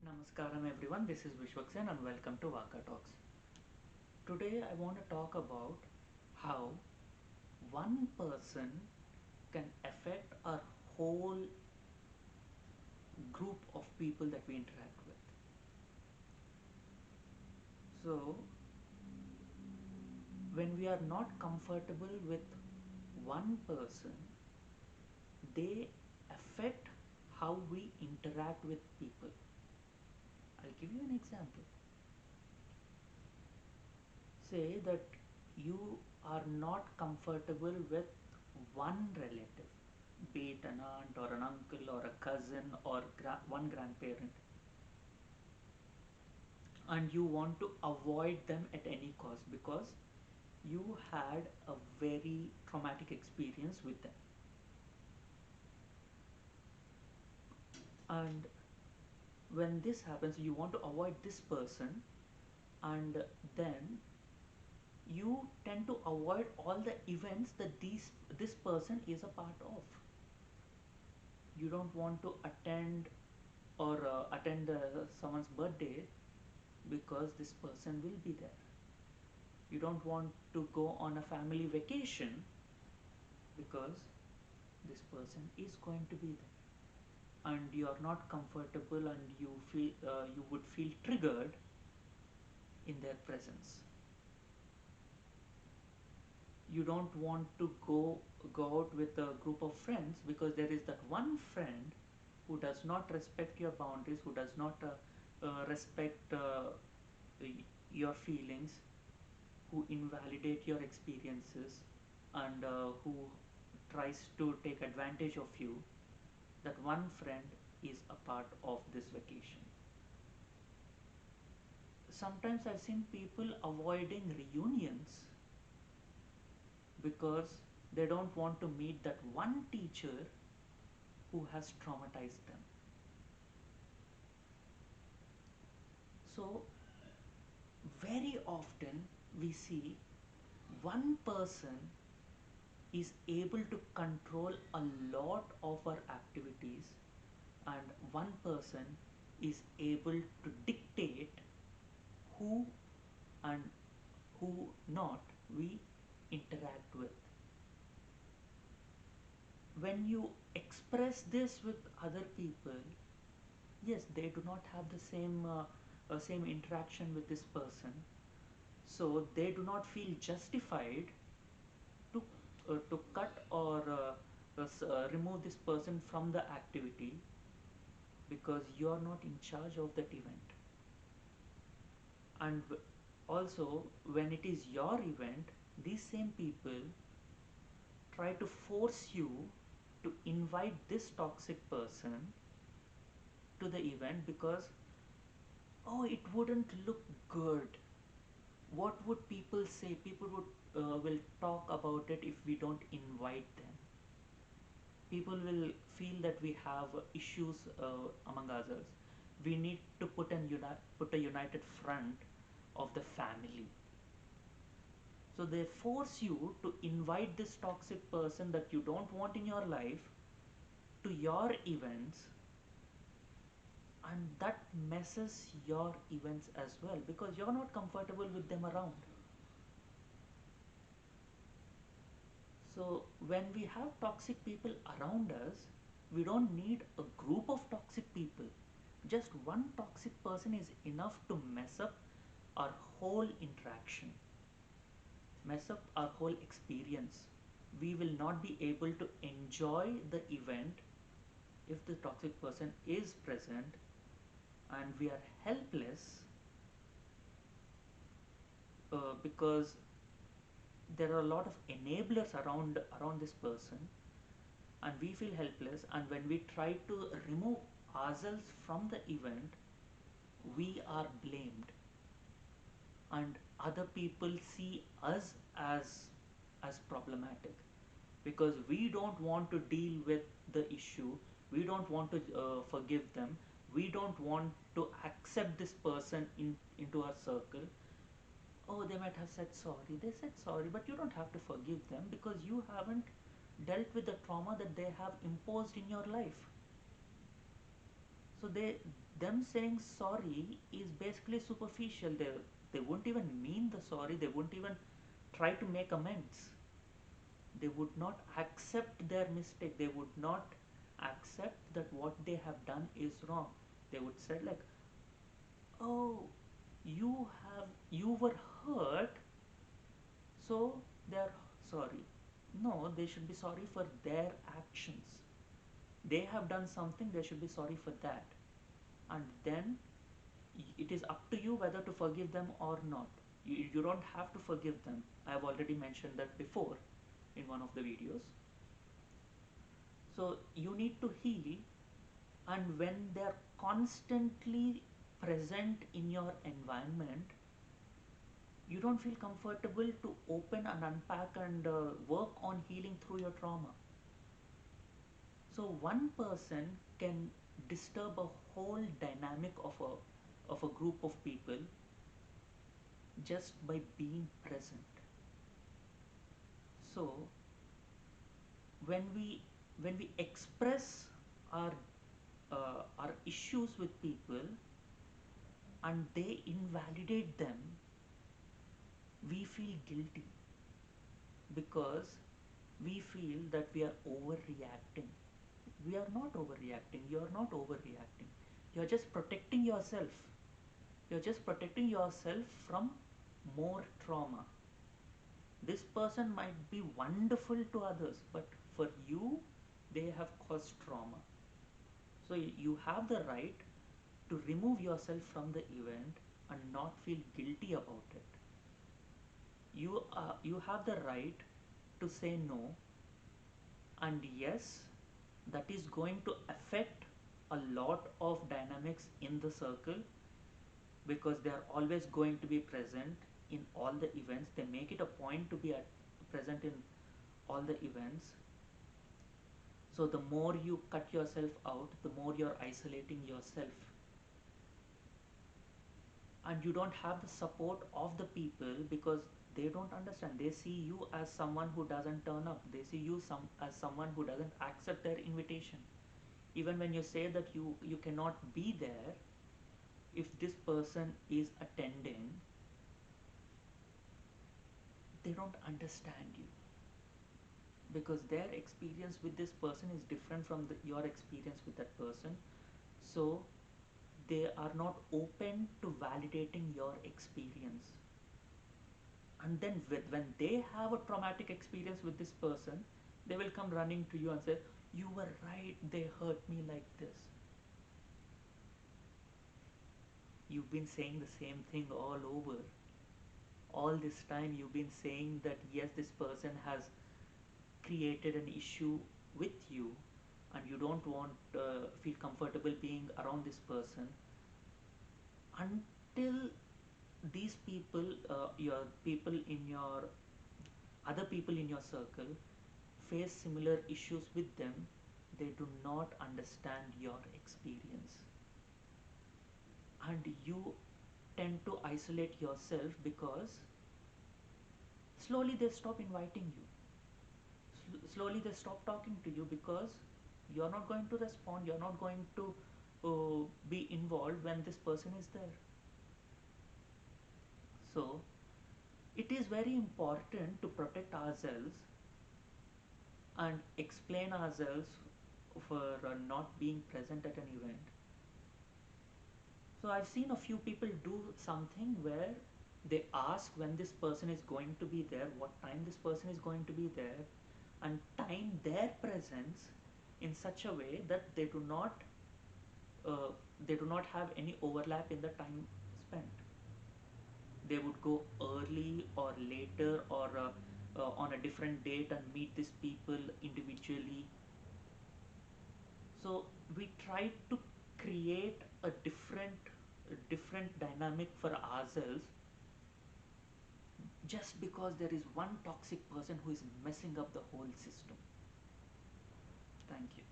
Namaskaram everyone, this is Vishwaksen and welcome to Vaka Talks. Today I want to talk about how one person can affect a whole group of people that we interact with. So, when we are not comfortable with one person, they affect how we interact with people. I'll give you an example. Say that you are not comfortable with one relative, be it an aunt or an uncle or a cousin or one grandparent, and you want to avoid them at any cost because you had a very traumatic experience with them. And when this happens, you want to avoid this person, and then you tend to avoid all the events that this person is a part of. You don't want to attend someone's birthday because this person will be there. You don't want to go on a family vacation because this person is going to be there, and you are not comfortable and you would feel triggered in their presence. You don't want to go out with a group of friends because there is that one friend who does not respect your boundaries, who does not respect your feelings, who invalidate your experiences, and who tries to take advantage of you. That one friend is a part of this vacation. Sometimes I've seen people avoiding reunions because they don't want to meet that one teacher who has traumatized them. So, very often we see one person is able to control a lot of our activities, and one person is able to dictate who and who not we interact with. When you express this with other people, yes, they do not have the same interaction with this person, so they do not feel justified to to cut or remove this person from the activity because you are not in charge of that event. And also, when it is your event, these same people try to force you to invite this toxic person to the event because, oh, it wouldn't look good. What would people say? People would will talk about it if we don't invite them. People will feel that we have issues among ourselves. We need to put a united front of the family. So they force you to invite this toxic person that you don't want in your life to your events, and that messes your events as well because you're not comfortable with them around. So when we have toxic people around us, we don't need a group of toxic people. Just one toxic person is enough to mess up our whole interaction, mess up our whole experience. We will not be able to enjoy the event if the toxic person is present, and we are helpless because there are a lot of enablers around this person, and we feel helpless, and when we try to remove ourselves from the event, we are blamed, and other people see us as problematic because we don't want to deal with the issue. We don't want to forgive them. We don't want to accept this person into our circle. Oh, they might have said sorry. They said sorry, but you don't have to forgive them because you haven't dealt with the trauma that they have imposed in your life. So them saying sorry is basically superficial. They won't even mean the sorry. They won't even try to make amends. They would not accept their mistake. They would not accept that what they have done is wrong. They would say like, oh, you were hurt, so they're sorry. No, they should be sorry for their actions. They have done something, they should be sorry for that. And then it is up to you whether to forgive them or not. You don't have to forgive them. I have already mentioned that before in one of the videos. So you need to heal, and when they're constantly present in your environment, you don't feel comfortable to open and unpack and work on healing through your trauma. So one person can disturb a whole dynamic of a group of people just by being present. So when we express our our issues with people and they invalidate them, we feel guilty because we feel that we are overreacting. We are not overreacting. You are not overreacting. You are just protecting yourself. You are just protecting yourself from more trauma. This person might be wonderful to others, but for you, they have caused trauma. So you have the right to remove yourself from the event and not feel guilty about it. You have the right to say no, and yes, that is going to affect a lot of dynamics in the circle because they are always going to be present in all the events. They make it a point to be present in all the events. So the more you cut yourself out, the more you're isolating yourself, and you don't have the support of the people because they don't understand. They see you as someone who doesn't turn up. They see you as someone who doesn't accept their invitation. Even when you say that you cannot be there, if this person is attending, they don't understand you because their experience with this person is different from your experience with that person. So they are not open to validating your experience. And then when they have a traumatic experience with this person, they will come running to you and say, you were right, they hurt me like this. You've been saying the same thing all over. All this time you've been saying that yes, this person has created an issue with you and you don't want feel comfortable being around this person until these people, your people in your other people in your circle face similar issues with them. They do not understand your experience, and you tend to isolate yourself because slowly they stop inviting you. Slowly they stop talking to you because you're not going to respond. You're not going to be involved when this person is there. So it is very important to protect ourselves and explain ourselves for not being present at an event. So I've seen a few people do something where they ask when this person is going to be there, what time this person is going to be there, and time their presence in such a way that uh, they do not have any overlap in the time spent. They would go early or later or on a different date and meet these people individually. So we try to create a different dynamic for ourselves just because there is one toxic person who is messing up the whole system. Thank you.